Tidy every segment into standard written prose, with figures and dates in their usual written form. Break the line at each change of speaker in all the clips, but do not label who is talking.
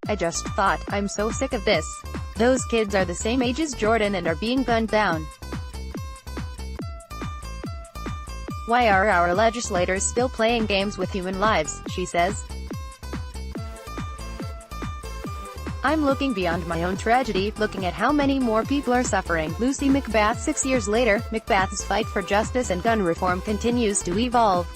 I just thought, I'm so sick of this. Those kids are the same age as Jordan and are being gunned down. Why are our legislators still playing games with human lives, she says. I'm looking beyond my own tragedy, looking at how many more people are suffering. Lucy McBath. 6 years later, McBath's fight for justice and gun reform continues to evolve.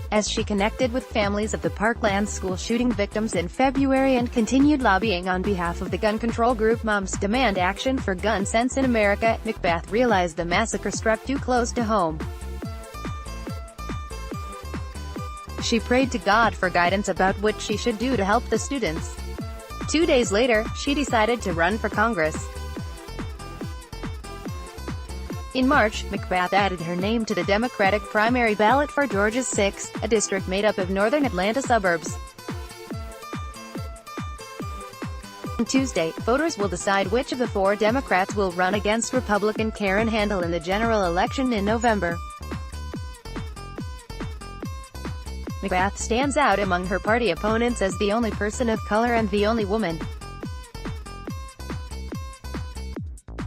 As she connected with families of the Parkland school shooting victims in February and continued lobbying on behalf of the gun control group Moms Demand Action for Gun Sense in America, McBath realized the massacre struck too close to home. She prayed to God for guidance about what she should do to help the students. 2 days later, she decided to run for Congress. In March, McBath added her name to the Democratic primary ballot for Georgia's 6th, a district made up of northern Atlanta suburbs. On Tuesday, voters will decide which of the 4 Democrats will run against Republican Karen Handel in the general election in November. McBath stands out among her party opponents as the only person of color and the only woman.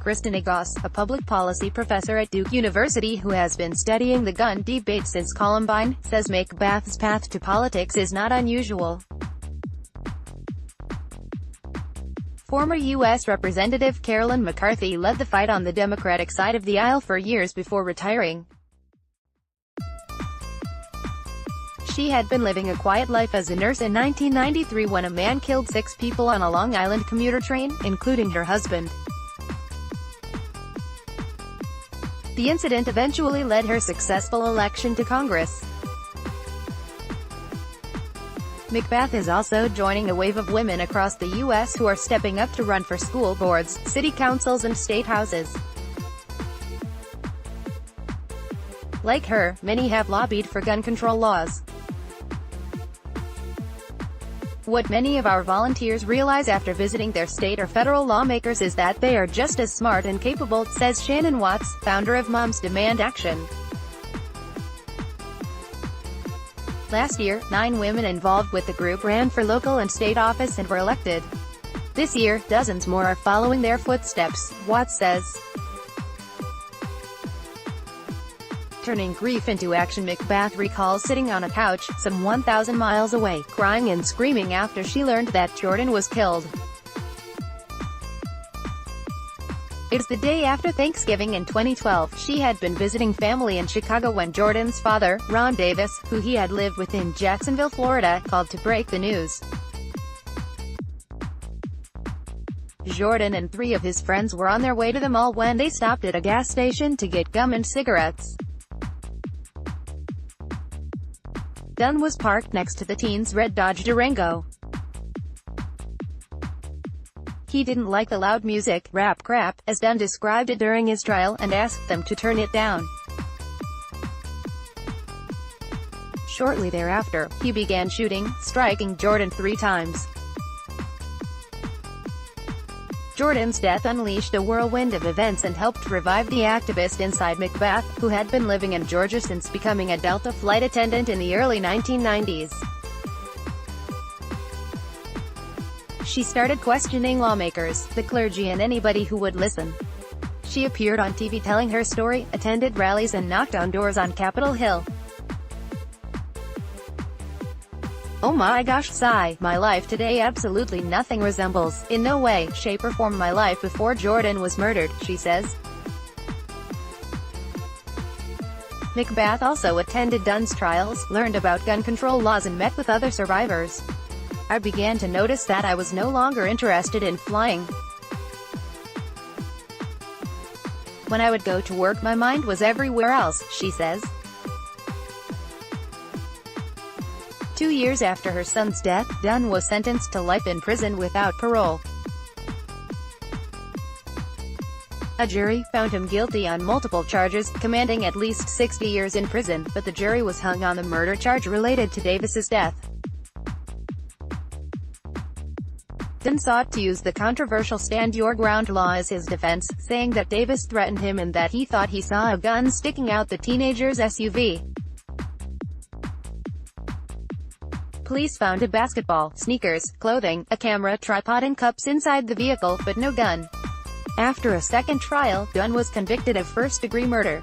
Kristen Goss, a public policy professor at Duke University who has been studying the gun debate since Columbine, says McBath's path to politics is not unusual. Former U.S. Representative Carolyn McCarthy led the fight on the Democratic side of the aisle for years before retiring. She had been living a quiet life as a nurse in 1993 when a man killed 6 people on a Long Island commuter train, including her husband. The incident eventually led her successful election to Congress. McBath is also joining a wave of women across the U.S. who are stepping up to run for school boards, city councils and state houses. Like her, many have lobbied for gun control laws. What many of our volunteers realize after visiting their state or federal lawmakers is that they are just as smart and capable, says Shannon Watts, founder of Moms Demand Action. Last year, 9 women involved with the group ran for local and state office and were elected. This year, dozens more are following their footsteps, Watts says. Turning grief into action, McBath recalls sitting on a couch, some 1,000 miles away, crying and screaming after she learned that Jordan was killed. It's the day after Thanksgiving in 2012. She had been visiting family in Chicago when Jordan's father, Ron Davis, who he had lived with in Jacksonville, Florida, called to break the news. Jordan and 3 of his friends were on their way to the mall when they stopped at a gas station to get gum and cigarettes. Dunn was parked next to the teen's red Dodge Durango. He didn't like the loud music, rap crap, as Dunn described it during his trial, and asked them to turn it down. Shortly thereafter, he began shooting, striking Jordan 3 times. Jordan's death unleashed a whirlwind of events and helped revive the activist inside McBath, who had been living in Georgia since becoming a Delta flight attendant in the early 1990s. She started questioning lawmakers, the clergy and anybody who would listen. She appeared on TV telling her story, attended rallies and knocked on doors on Capitol Hill. Oh my gosh, sigh, my life today absolutely nothing resembles, in no way, shape or form my life before Jordan was murdered, she says. McBath also attended Dunn's trials, learned about gun control laws and met with other survivors. I began to notice that I was no longer interested in flying. When I would go to work my mind was everywhere else, she says. 2 years after her son's death, Dunn was sentenced to life in prison without parole. A jury found him guilty on multiple charges, commanding at least 60 years in prison, but the jury was hung on the murder charge related to Davis's death. Dunn sought to use the controversial Stand Your Ground law as his defense, saying that Davis threatened him and that he thought he saw a gun sticking out the teenager's SUV. Police found a basketball, sneakers, clothing, a camera, tripod and cups inside the vehicle, but no gun. After a second trial, Gunn was convicted of first-degree murder.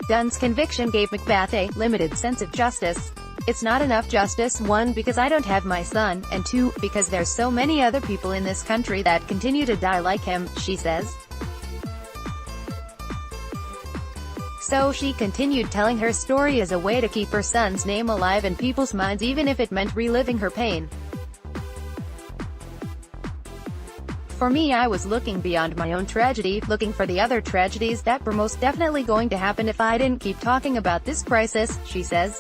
Gunn's conviction gave McBath a limited sense of justice. "It's not enough justice, 1, because I don't have my son, and 2, because there's so many other people in this country that continue to die like him," she says. So she continued telling her story as a way to keep her son's name alive in people's minds, even if it meant reliving her pain. "For me, I was looking beyond my own tragedy, looking for the other tragedies that were most definitely going to happen if I didn't keep talking about this crisis," she says.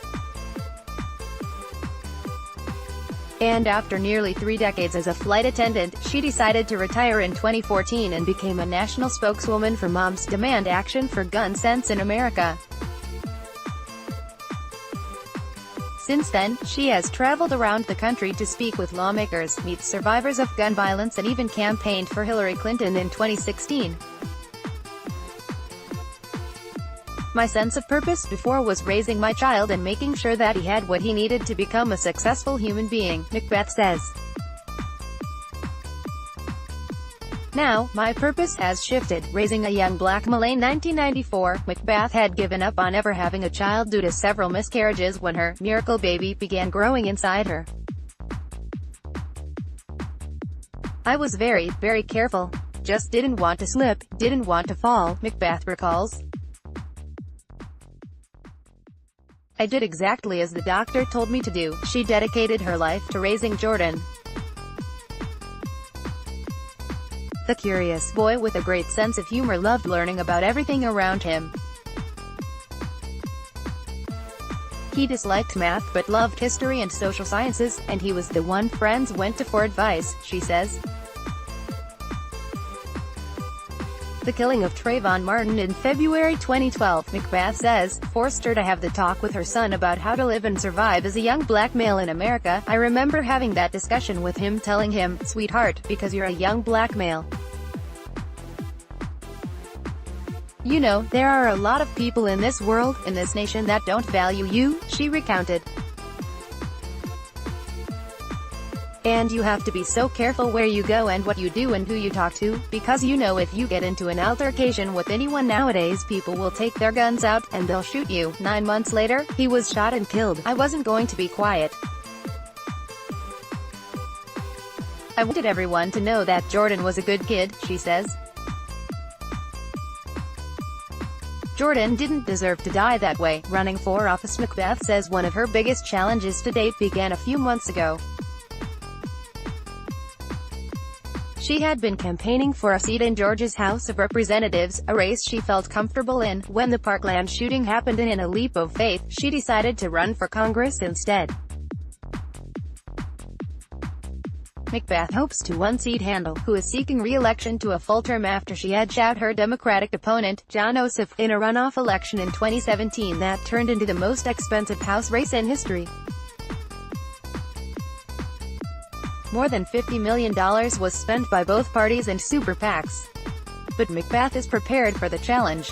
And after nearly 3 decades as a flight attendant, she decided to retire in 2014 and became a national spokeswoman for Moms Demand Action for Gun Sense in America. Since then, she has traveled around the country to speak with lawmakers, meet survivors of gun violence, and even campaigned for Hillary Clinton in 2016. "My sense of purpose before was raising my child and making sure that he had what he needed to become a successful human being," McBath says. "Now, my purpose has shifted, raising a young black male." In 1994, McBath had given up on ever having a child due to several miscarriages when her miracle baby began growing inside her. "I was very, very careful. Just didn't want to slip, didn't want to fall," McBath recalls. "I did exactly as the doctor told me to do." She dedicated her life to raising Jordan. The curious boy with a great sense of humor loved learning about everything around him. He disliked math but loved history and social sciences, and he was the one friends went to for advice, she says. The killing of Trayvon Martin in February 2012, McBath says, forced her to have the talk with her son about how to live and survive as a young black male in America. "I remember having that discussion with him, telling him, 'Sweetheart, because you're a young black male, you know, there are a lot of people in this world, in this nation that don't value you,'" she recounted. "And you have to be so careful where you go and what you do and who you talk to, because you know if you get into an altercation with anyone nowadays, people will take their guns out, and they'll shoot you." 9 months later, he was shot and killed. "I wasn't going to be quiet. I wanted everyone to know that Jordan was a good kid," she says. Jordan didn't deserve to die that way. Running for office, McBath says one of her biggest challenges to date began a few months ago. She had been campaigning for a seat in Georgia's House of Representatives, a race she felt comfortable in. When the Parkland shooting happened, and in a leap of faith, she decided to run for Congress instead. McBath hopes to unseat Handel, who is seeking re-election to a full term after she had shot her Democratic opponent, John Ossoff, in a runoff election in 2017 that turned into the most expensive House race in history. More than $50 million was spent by both parties and super PACs. But McBath is prepared for the challenge.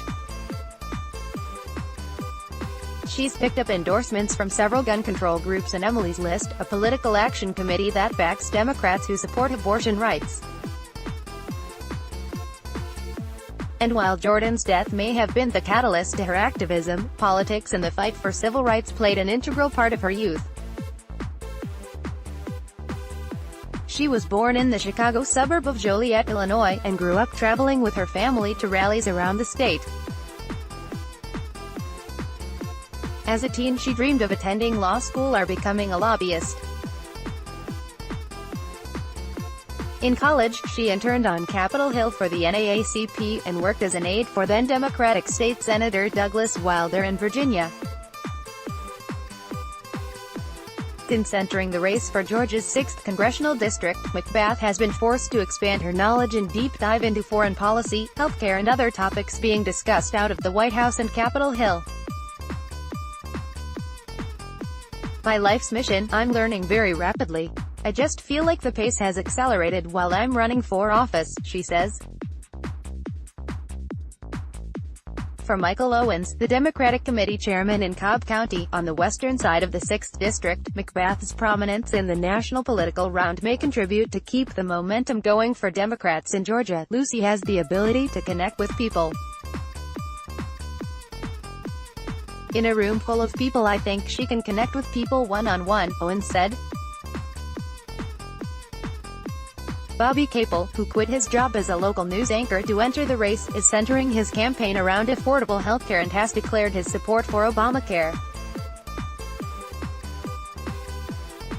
She's picked up endorsements from several gun control groups and Emily's List, a political action committee that backs Democrats who support abortion rights. And while Jordan's death may have been the catalyst to her activism, politics and the fight for civil rights played an integral part of her youth. She was born in the Chicago suburb of Joliet, Illinois, and grew up traveling with her family to rallies around the state. As a teen, she dreamed of attending law school or becoming a lobbyist. In college, she interned on Capitol Hill for the NAACP, and worked as an aide for then Democratic State Senator Douglas Wilder in Virginia. Since entering the race for Georgia's 6th congressional district, McBath has been forced to expand her knowledge and deep dive into foreign policy, healthcare and other topics being discussed out of the White House and Capitol Hill. "My life's mission, I'm learning very rapidly. I just feel like the pace has accelerated while I'm running for office," she says. for Michael Owens, the Democratic Committee chairman in Cobb County, on the western side of the 6th District. McBath's prominence in the national political round may contribute to keep the momentum going for Democrats in Georgia. Lucy has the ability to connect with people. In a room full of people, I think she can connect with people one-on-one, Owens said. Bobby Capel, who quit his job as a local news anchor to enter the race, is centering his campaign around affordable healthcare and has declared his support for Obamacare.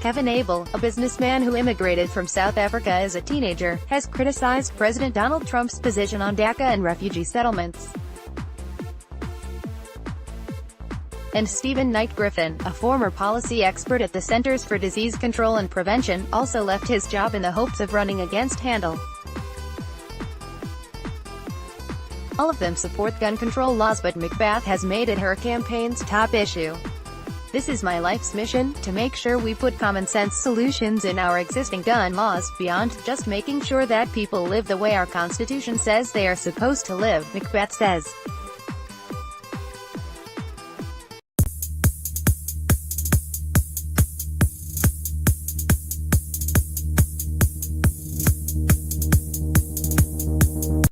Kevin Abel, a businessman who immigrated from South Africa as a teenager, has criticized President Donald Trump's position on DACA and refugee settlements. And Stephen Knight Griffin, a former policy expert at the Centers for Disease Control and Prevention, also left his job in the hopes of running against Handel. All of them support gun control laws, but McBath has made it her campaign's top issue. "This is my life's mission, to make sure we put common-sense solutions in our existing gun laws, beyond just making sure that people live the way our Constitution says they are supposed to live," McBath says.